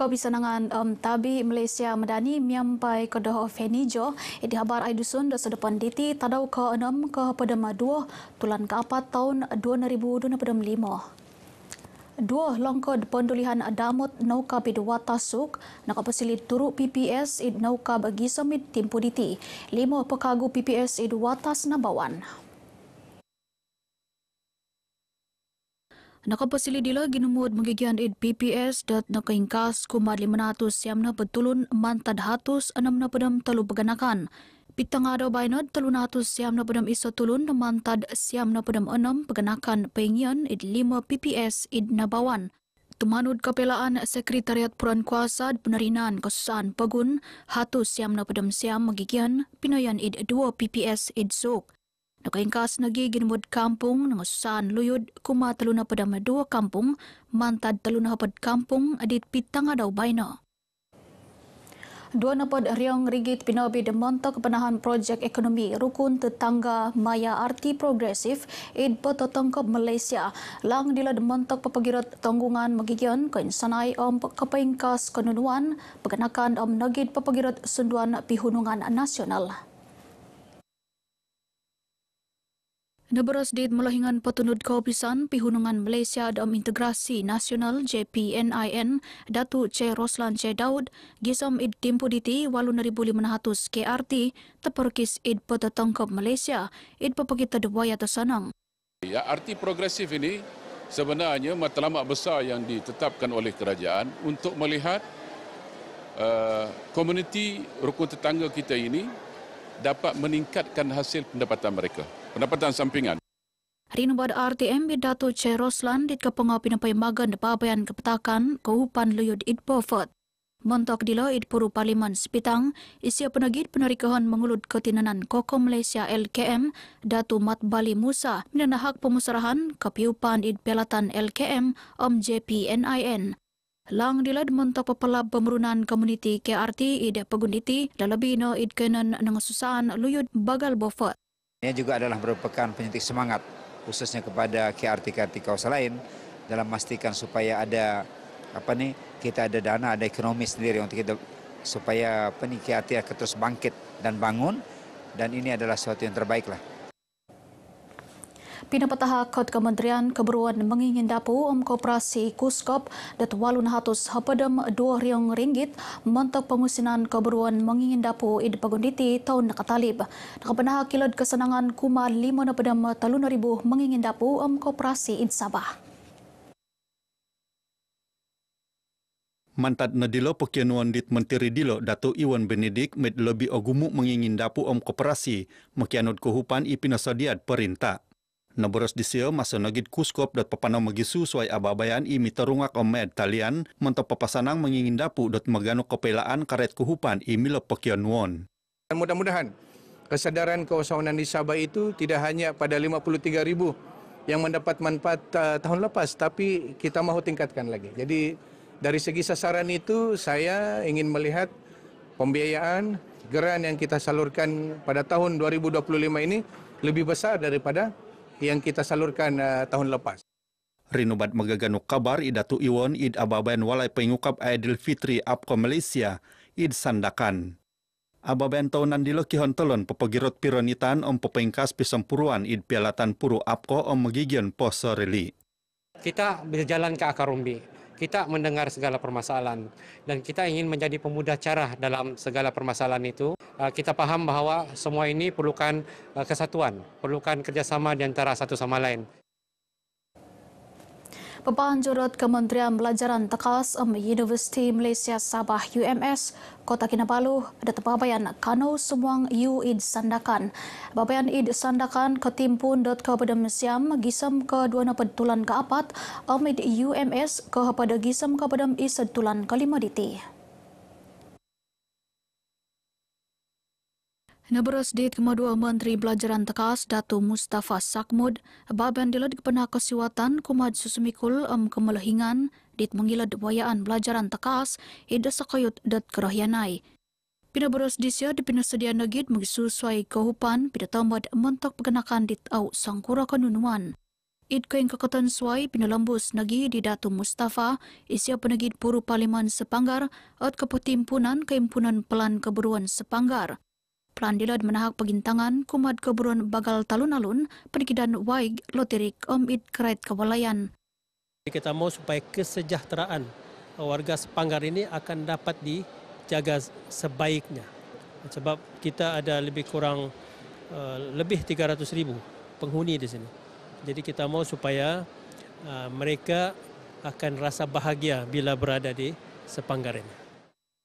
Kau bisanangan tabi Malaysia Madani miampai ke doh Fenijo di habar ai dusun do sedepan diti tadau ke 6 ke pedama 2 tulan ke 4 tahun 2025. Dua longkod pendulihan damut nauka bidwa tasuk nak pasilit turuk PPS id nauka bagi semit timpu diti 5 pekagu PPS id watas nabawan. Nakapasili dila ginumud magigian id PPS dat nakaingkas kumad 500 siam na betulun mantad hatus 6 na pedam telu beganakan. Pitang ada bainad 300 siam na pedam isa tulun mantad siam na pedam 6 beganakan pengian id 5 PPS id nabawan. Tumanud kapelaan Sekretariat Puran Kuasa Penerinan Kesusahan Pegun hatus siam na pedam siam magigian pinayan id 2 PPS id Zuk. Nakaingkas nagi ginumud kampung nangusahan luyud kuma taluna padama 2 kampung mantad taluna hapad kampung adit pitang adaw baina. 2 riang ringgit pinabi demontok penahan projek ekonomi rukun tetangga Maya Arti Progresif id Pototongkop Malaysia lang dila demontok papagirat tanggungan magigian kain sanai kapaingkas kenunuan paganakan nagid papagirat sunduan pihunungan nasional. Nabaras dit melahingan petunud kaupisan pihunungan Malaysia dalam integrasi nasional JPNIN Datuk C. Roslan C. Daud gisam id timpu diti 8,500 KRT teperkis id Pototongkop Malaysia id papagita dewaya tersanang. Ya, arti progresif ini sebenarnya matlamat besar yang ditetapkan oleh kerajaan untuk melihat komuniti rukun tetangga kita ini dapat meningkatkan hasil pendapatan mereka. Pendapatan sampingan. Rinubad RTM Datuk C. Roslan dit kapanga pinapay magan pabayan kepetakan kehupan luyud id Beaufort. Montok dilo id puru parlimen sepitang isia penagid penarikahan mengulut ketinanan Koko Malaysia LKM Datuk Mat Bali Musa minanahak pemusarahan kepiupan id pelatan LKM JPNIN. Lang dilad montok pepelab pemerunan komuniti KRT id Pegunditi lalabi no id kenan nangususahan luyud bagal Beaufort. Ini juga adalah merupakan penyuntik semangat khususnya kepada KRT-KRT kawasan lain dalam memastikan supaya ada kita ada dana, ada ekonomi sendiri untuk kita supaya KRT akan terus bangkit dan bangun dan ini adalah sesuatu yang terbaik lah. Pinapataha Kod Kementerian Keberuan mengingin dapu Koperasi Kuskop dat 800 hapadam 2 riang ringgit montok pengusinan keberuan mengingin dapu id Pagunditi tahun nakatalib. Nakapanaha kilod kesenangan kuma 5 na padam 3,000 mengingin dapu Koperasi id Sabah. Mantad na dilo pekianuan dit Menteri Dilo Datuk Iwan Benedik med lebih ogumu mengingin dapu koperasi mekianut kehupan ipinasadiat perintah. Naboros disio masa nagid Kuskop dat papanau magisu suai ababayan terungak med talian mentok papasanang mengingin dapu dot magano kepelaan karet kuhupan milo pekianuan. Mudah-mudahan kesadaran kawasan di Sabah itu tidak hanya pada 53,000 yang mendapat manfaat tahun lepas, tapi kita mahu tingkatkan lagi. Jadi dari segi sasaran itu saya ingin melihat pembiayaan geran yang kita salurkan pada tahun 2025 ini lebih besar daripada yang kita salurkan tahun lepas. Rinubat magaganuk kabar idatu Iwan id ababayan walai pengukap Aidil Fitri Apko Malaysia id sandakan. Ababayan tahunan dilo kihon telon pepagirot pironitan pepengkas pisampuruan id pialatan puru Apko magigian posoreli. Kita berjalan ke akar umbi. Kita mendengar segala permasalahan dan kita ingin menjadi pemudah cara dalam segala permasalahan itu. Kita paham bahawa semua ini perlukan kesatuan, perlukan kerjasama di antara satu sama lain. Papan Jurut Kementerian Pelajaran Tekas Universiti Malaysia Sabah UMS Kota Kinabalu ada tepabayan Kano Sumuang id Sandakan. Babayan id Sandakan ketimpun .Kepada Siam gisam ke 2 tulan ke-4 amid UMS kepada gisam kepada isad tulan ke-5 diti. Nabaras dit kedua Menteri Pelajaran Tekas Datuk Mustafa Sakmud baban dilad kepenah kesiwatan kumad susumikul kemelahingan dit mengilad wayaan pelajaran Tekas ida sakayut dat kerahyanai. Pinabaras disya di pinasedia nagid magisusuai kehupan pinatamad mentok pergenakan dit au sangkura kenunuan. Id kaing kakatan suai pinalambus nagi di Datu Mustafa, isya penagid puru Parlimen Sepanggar at keputimpunan keimpunan pelan keburuan Sepanggar. Plan dilad menahak pegintangan kumad keburuan bagal talun-alun penikidan waig loterik id kerait kewalayan. Kita mau supaya kesejahteraan warga Sepanggar ini akan dapat dijaga sebaiknya. Sebab kita ada lebih kurang lebih 300,000 penghuni di sini. Jadi kita mau supaya mereka akan rasa bahagia bila berada di Sepanggar ini.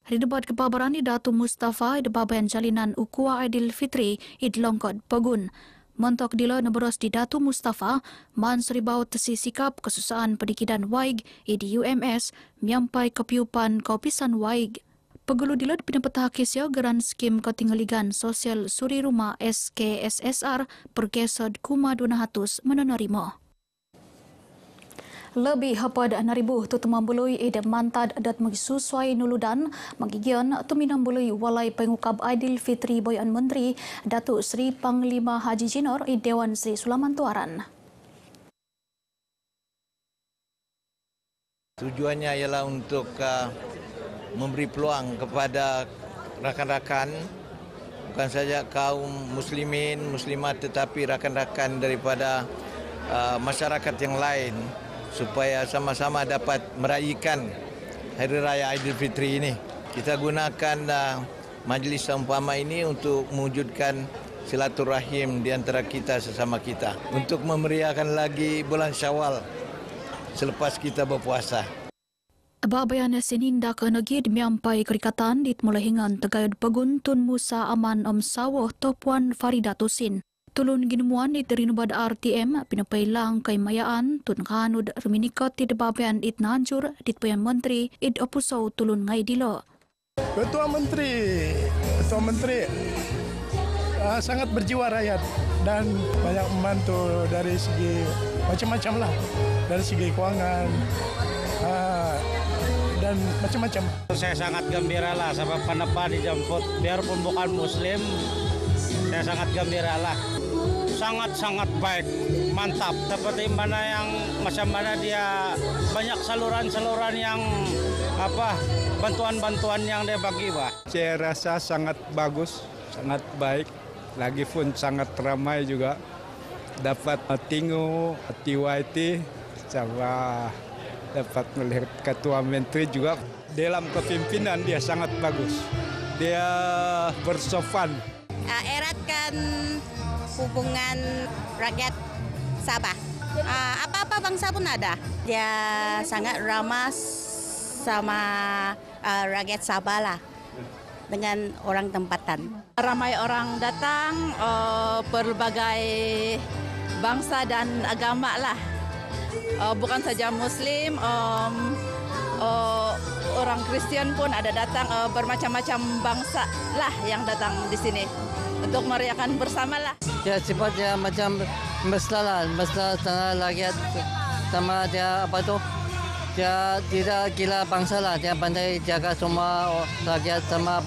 Hari debat kepabaran di Datu Mustafa, debaban jalinan ukua Aidil Fitri, idlongkot Pegun. Montok dilo neberos di Datu Mustafa, man seribau tesi sikap kesusahan pedikidan waig, di UMS, miampai kepiupan kaupisan waig. Pegulu dilo pinapetahakisyo geran skim ketinggaligan sosial suri rumah SKSSR perkesod kuma 200 menerima. Lebih hapad 6,000 tutumambului ide mantad dat magisusuai nuludan magigion tuminambului walai pengukab Aidil Fitri Boyan Menteri Datuk Sri Panglima Haji Jinor i Dewan Sri Sulaman Tuaran. Tujuannya ialah untuk memberi peluang kepada rakan-rakan, bukan saja kaum muslimin, muslimat, tetapi rakan-rakan daripada masyarakat yang lain supaya sama-sama dapat meraihkan Hari Raya Aidilfitri ini. Kita gunakan majlis seumpama ini untuk mewujudkan silaturahim di antara kita sesama kita, untuk memeriahkan lagi bulan Syawal selepas kita berpuasa. Babayan sininda ke negid miampai kerikatan dit mulai hingan tegayud Pegun Tun Musa Aman Sawoh Topuan Faridatusin. Tulun ginuan it rinubad RTM pinapailang kay mayaan tun kanud ruminikot di babayan it nanjur dit Payan Menteri it opusaw tulun ngay dilo. Ketua Menteri sangat berjiwa rakyat dan banyak membantu dari segi macam-macam lah, dari segi keuangan dan macam-macam. Saya sangat gembira lah sebab kenapa dijemput, biarpun bukan Muslim, saya sangat gembira lah. Sangat-sangat baik, mantap. Seperti mana yang macam mana dia banyak saluran-saluran yang bantuan-bantuan yang dia bagi, Pak. Saya rasa sangat bagus, sangat baik. Lagi pun sangat ramai juga. Dapat tengok TYT sama dapat melihat Ketua Menteri juga. Dalam kepimpinan dia sangat bagus. Dia bersopan. Eratkan hubungan rakyat Sabah. Apa-apa bangsa pun ada. Dia sangat ramah sama rakyat Sabah lah, dengan orang tempatan. Ramai orang datang, berbagai bangsa dan agama lah. Bukan saja Muslim, orang Kristen pun ada datang, bermacam-macam bangsa lah yang datang di sini untuk merayakan bersama lah. Dia sifatnya macam mesra tengah rakyat sama dia dia tidak gila bangsa lah, dia pandai jaga semua rakyat sama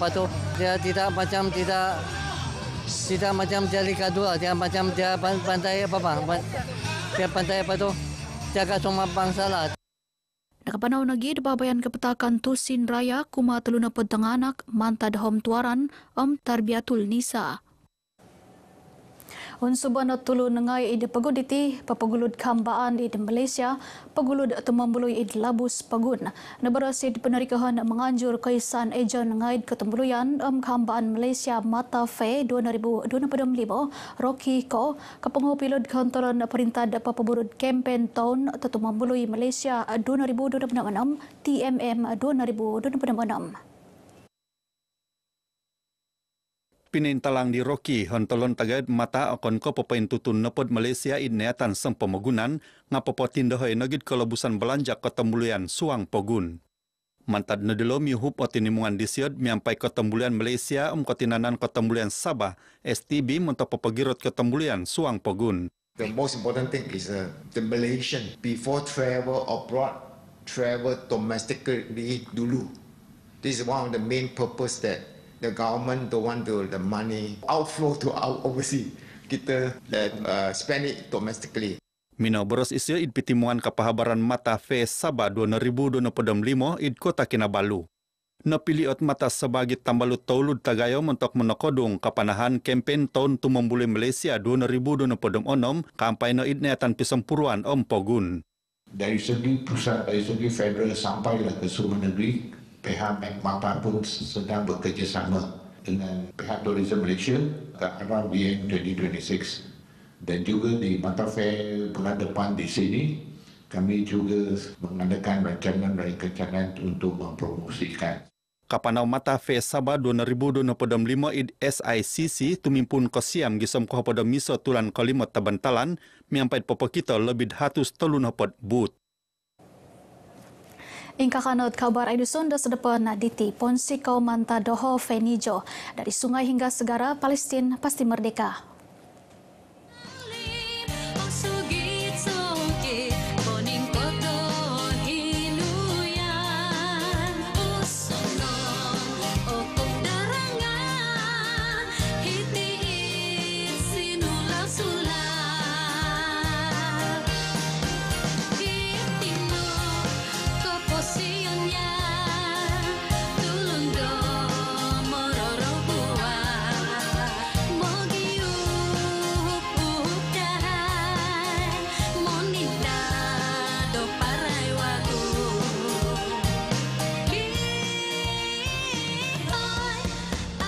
dia tidak macam jadi kedua, dia macam dia pandai dia pandai jaga semua bangsa lah. Nakapanaw nagi babayan kepetakan Tusin Raya kuma teluna pedanganak mantad hom tuaran Tarbiatul Nisa. Unsuban tulun ngai ide paguditi papagulud kambaan ide Malaysia pagulud tumambului ide Labus Pagun. Nabarasid penarikahan menganjur kaisan ejon ngai ketembuluyan kambaan Malaysia Mata Fe 2025 Rocky Ko kapangupilod kantoran perintah papaburud campaign tahun tumambului Malaysia 2026 TMM 2026. Pinintalang di Rocky, hontolon tagad mata akon ko papain tutun nepod Malaysia idneatan sang pemegunan ngapopotin dahoy nagid kelabusan belanja ketembuluyan suang pogun. Mantad nedelo miuhup otinimungan disiod miampai ketembuluyan Malaysia kotinanan ketembuluyan Sabah STB untuk papagirot ketembuluyan suang pogun. The most important thing is the Malaysian before travel abroad, travel domestically dulu. This is one of the main purpose that the government don't want the money outflow to our overseas. Kita spend it domestically. Mina boros isya id pitimuan kapahabaran mata fe Sabah 2025 id Kota Kinabalu. Napiliot mata sebagai tambalu taulud Tagayo mentok menokodong kapanahan kempen tahun tumambuli Malaysia 2026 kampai na id neatan pisempuruan Pogun. Dari segi pusat, dari segi federal sampailah ke seluruh negeri, pihak MAPA pun sedang bekerjasama dengan pihak Tourism Malaysia ke arah BM 2026. Dan juga di Mata Fair bulan depan di sini, kami juga mengadakan rancangan untuk mempromosikan. Kapanau Mata Fair Sabah 2025 id SICC tumimpun kosiam gisom ko pada miso tulan kalimot tabantalan miampait popo kita lebih 100 booth. Ingka kanot kabar Aiduson da sedepan diti ponsi kau manta doho Fenijo dari sungai hingga segara Palestin pasti merdeka.